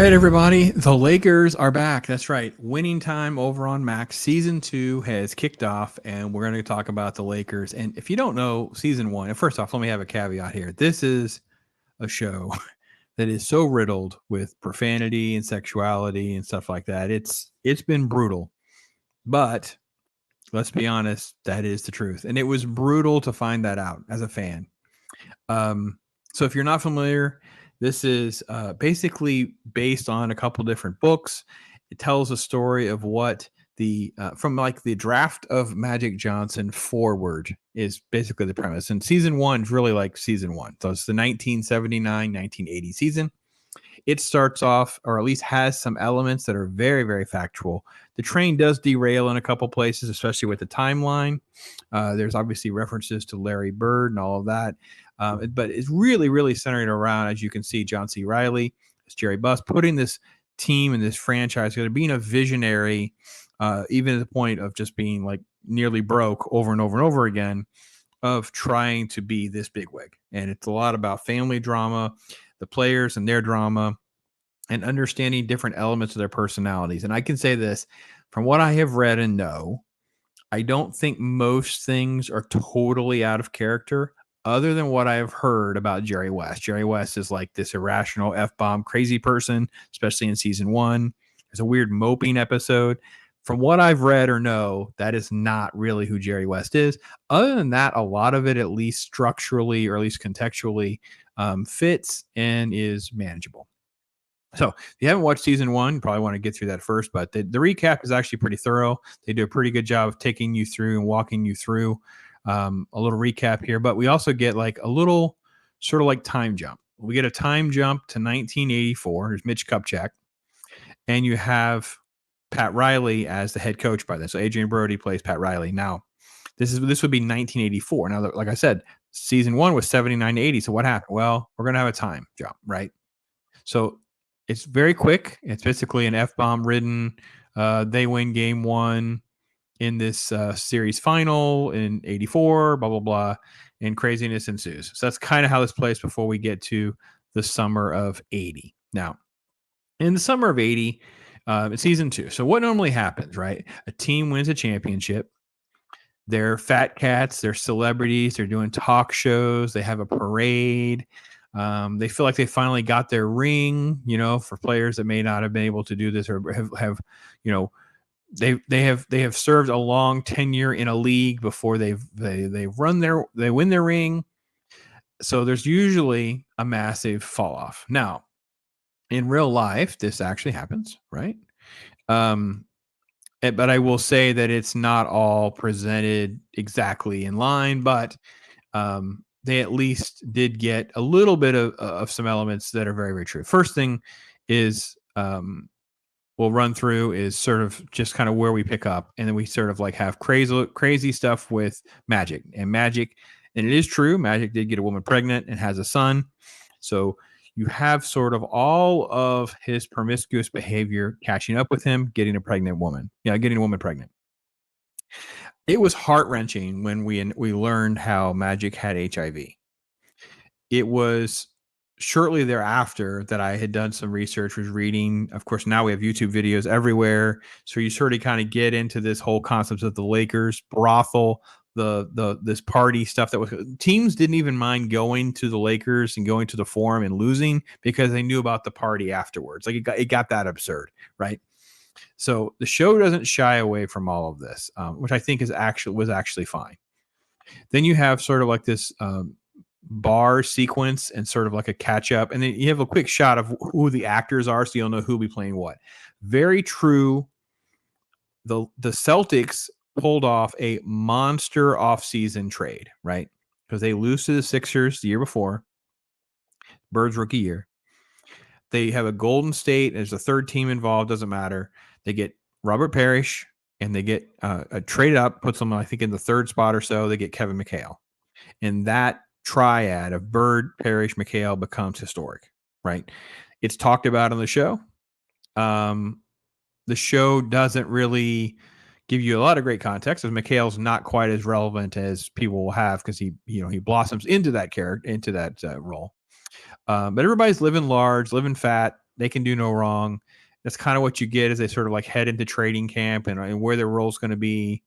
right, everybody. The Lakers are back. That's right. Winning time over on Max. Season 2 has kicked off, and we're going to talk about the Lakers. And if you don't know season 1, and first off, let me have a caveat here. This is a show that is so riddled with profanity and sexuality and stuff like that. It's been brutal. But let's be honest, that is the truth. And it was brutal to find that out as a fan. So if you're not familiar, this is basically based on a couple different books. It tells a story of what the from like the draft of Magic Johnson forward is basically the premise. And season 1 is really like season 1. So it's the 1979-1980 season. It starts off, or at least has some elements that are very, very factual. The train does derail in a couple places, especially with the timeline. There's obviously references to Larry Bird and all of that. But it's really, really centered around, as you can see, John C. Reilly, it's Jerry Buss, putting this team and this franchise together, being a visionary, even at the point of just being like nearly broke over and over and over again, of trying to be this bigwig. And it's a lot about family drama, the players and their drama, and understanding different elements of their personalities. And I can say this, from what I have read and know, I don't think most things are totally out of character, other than what I've heard about Jerry West. Jerry West is like this irrational F-bomb crazy person, especially in season 1. There's a weird moping episode. From what I've read or know, that is not really who Jerry West is. Other than that, a lot of it, at least structurally or at least contextually, fits and is manageable. So if you haven't watched season 1, you probably want to get through that first, but the recap is actually pretty thorough. They do a pretty good job of taking you through and walking you through a little recap here, but we also get like a little sort of like time jump. We get a time jump to 1984. There's Mitch Kupchak, and you have Pat Riley as the head coach by then. So Adrian Brody plays Pat Riley. Now, this would be 1984. Now, like I said, season 1 was 79 to 80. So what happened? Well, we're going to have a time jump, right? So it's very quick. It's basically an F-bomb ridden. They win game 1 in this series final in 84, blah, blah, blah, and craziness ensues. So that's kind of how this plays before we get to the summer of 80. Now, in the summer of 80, it's season 2. So what normally happens, right? A team wins a championship. They're fat cats. They're celebrities. They're doing talk shows. They have a parade. They feel like they finally got their ring, for players that may not have been able to do this or have they have served a long tenure in a league before they win their ring. So there's usually a massive fall off. Now, in real life, this actually happens, right? But I will say that it's not all presented exactly in line, but they at least did get a little bit of some elements that are very, very true. First thing is we'll run through is sort of just kind of where we pick up, and then we sort of like have crazy stuff with Magic. And it is true, Magic did get a woman pregnant and has a son. So you have sort of all of his promiscuous behavior catching up with him, getting a woman pregnant. It was heart-wrenching when we learned how Magic had HIV. It was shortly thereafter that I had done some research, was reading. Of course, now we have YouTube videos everywhere. So you sort of kind of get into this whole concept of the Lakers brothel, this party stuff that was, teams didn't even mind going to the Lakers and going to the Forum and losing because they knew about the party afterwards. Like it got that absurd, right? So the show doesn't shy away from all of this, which I think was actually fine. Then you have sort of like this bar sequence and sort of like a catch up, and then you have a quick shot of who the actors are, so you'll know who'll be playing what. Very true. The Celtics pulled off a monster offseason trade, right? Because they lose to the Sixers the year before, Bird's rookie year. They have a Golden State. There's a third team involved. Doesn't matter. They get Robert Parrish, and they get a trade up, puts them, I think, in the third spot or so. They get Kevin McHale. And that triad of Bird, Parrish, McHale becomes historic, right? It's talked about on the show. The show doesn't really give you a lot of great context, as McHale's not quite as relevant as people will have, because he blossoms into that character, into that role. But everybody's living large, living fat, They can do no wrong. That's kind of what you get as they sort of like head into training camp and where their role's going to be,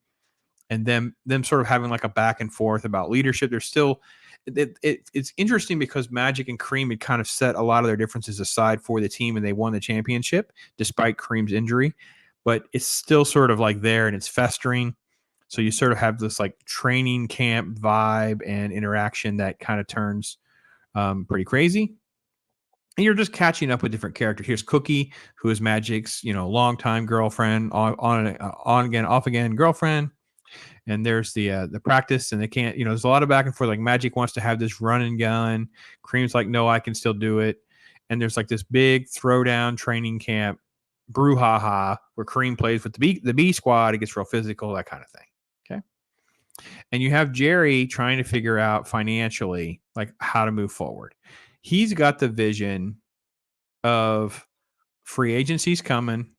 and them sort of having like a back and forth about leadership. There's still it's interesting because Magic and Kareem had kind of set a lot of their differences aside for the team, and they won the championship despite Kareem's injury. But it's still sort of like there, and it's festering. So you sort of have this like training camp vibe and interaction that kind of turns pretty crazy. And you're just catching up with different characters. Here's Cookie, who is Magic's, longtime girlfriend, on again, off again girlfriend. And there's the practice, and they can't, there's a lot of back and forth. Like Magic wants to have this run and gun. Kareem's like, no, I can still do it. And there's like this big throwdown training camp brouhaha where Kareem plays with the B squad. It gets real physical, that kind of thing. Okay. And you have Jerry trying to figure out financially, like how to move forward. He's got the vision of free agency's coming.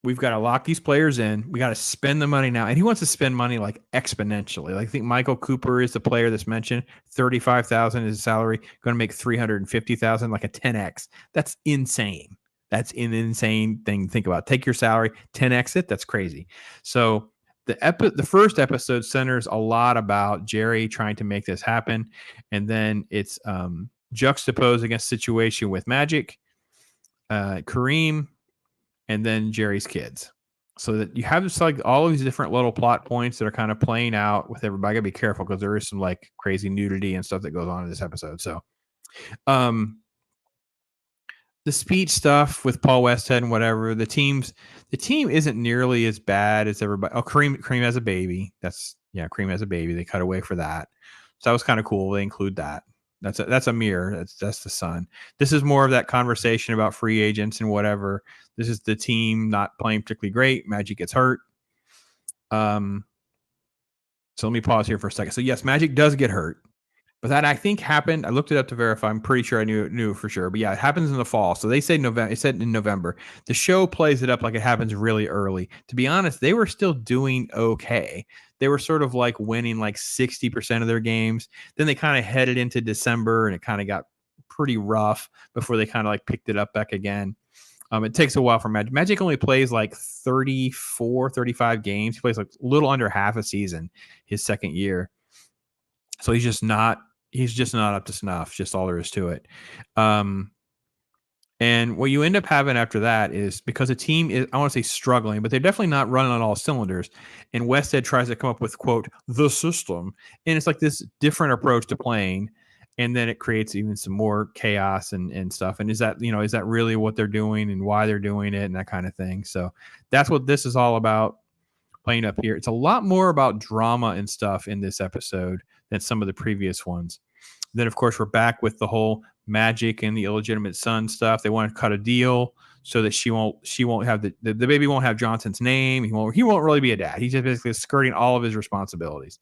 We've got to lock these players in. We got to spend the money now. And he wants to spend money like exponentially. Like I think Michael Cooper is the player that's mentioned. 35,000 is his salary, going to make 350,000, like a 10x. That's insane. That's an insane thing to think about. Take your salary, 10x it. That's crazy. So the first episode centers a lot about Jerry trying to make this happen. And then it's juxtaposed against situation with Magic, Kareem, and then Jerry's kids. So that you have just like all of these different little plot points that are kind of playing out with everybody. I gotta be careful because there is some like crazy nudity and stuff that goes on in this episode. So the speech stuff with Paul Westhead and whatever, the team isn't nearly as bad as everybody. Oh, Kareem has a baby. Kareem has a baby. They cut away for that. So that was kind of cool. They include that. That's a mirror. That's the son. This is more of that conversation about free agents and whatever. This is the team not playing particularly great. Magic gets hurt. So let me pause here for a second. So yes, Magic does get hurt, but that I think happened. I looked it up to verify. I'm pretty sure I knew for sure. But yeah, it happens in the fall. So they say November. It said in November. The show plays it up like it happens really early. To be honest, they were still doing okay. They were sort of like winning like 60% of their games. Then they kind of headed into December, and it kind of got pretty rough before they kind of like picked it up back again. It takes a while for Magic. Magic only plays like 34, 35 games. He plays like a little under half a season his second year. So he's just not up to snuff. Just all there is to it. And what you end up having after that is because a team is, I want to say struggling, but they're definitely not running on all cylinders. And Westhead tries to come up with, quote, the system. And it's like this different approach to playing. And then it creates even some more chaos and stuff. And is that really what they're doing and why they're doing it and that kind of thing? So that's what this is all about, playing up here. It's a lot more about drama and stuff in this episode than some of the previous ones. Then, of course, we're back with the whole Magic and the illegitimate son stuff. They want to cut a deal so that she won't have the baby won't have Johnson's name. He won't really be a dad. He's just basically skirting all of his responsibilities.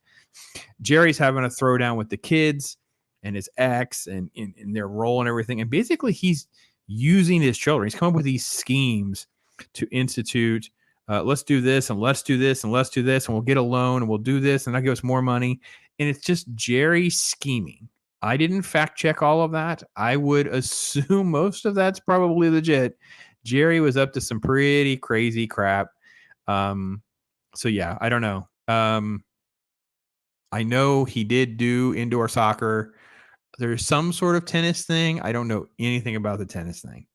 Jerry's having a throwdown with the kids and his ex and in their role and everything. And basically he's using his children. He's come up with these schemes to institute, let's do this and let's do this and let's do this and we'll get a loan and we'll do this and that'll give us more money. And it's just Jerry scheming. I didn't fact check all of that. I would assume most of that's probably legit. Jerry was up to some pretty crazy crap. So yeah, I don't know. I know he did do indoor soccer. There's some sort of tennis thing. I don't know anything about the tennis thing.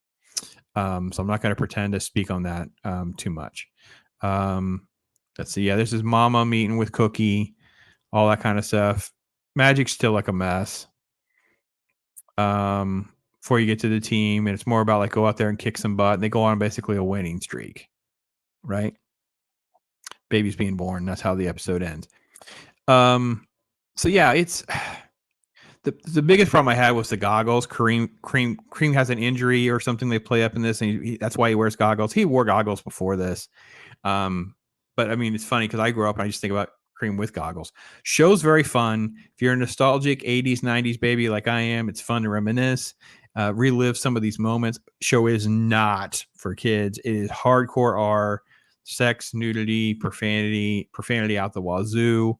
So I'm not going to pretend to speak on that too much. Let's see. Yeah, this is Mama meeting with Cookie, all that kind of stuff. Magic's still like a mess. Before you get to the team, and it's more about like go out there and kick some butt. And they go on basically a winning streak, right? Baby's being born. That's how the episode ends. So yeah, it's the biggest problem I had was the goggles. Kareem has an injury or something they play up in this, and that's why he wears goggles. He wore goggles before this. But I mean, it's funny because I grew up and I just think about Kareem with goggles. Show's very fun. If you're a nostalgic 80s, 90s baby like I am, it's fun to reminisce, relive some of these moments. Show is not for kids. It is hardcore R, sex, nudity, profanity out the wazoo.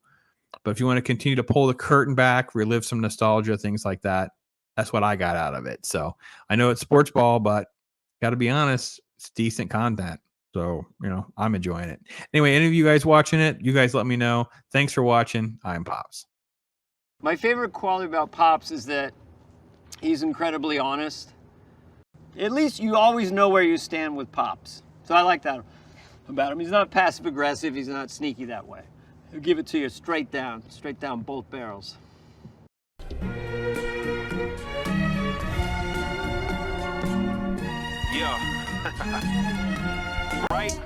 But if you want to continue to pull the curtain back, relive some nostalgia, things like that, That's what I got out of it. So I know it's sports ball, but got to be honest, it's decent content. So, I'm enjoying it. Anyway, any of you guys watching it, you guys let me know. Thanks for watching. I'm Pops. My favorite quality about Pops is that he's incredibly honest. At least you always know where you stand with Pops. So I like that about him. He's not passive aggressive. He's not sneaky that way. He'll give it to you straight down both barrels. Yeah. Right?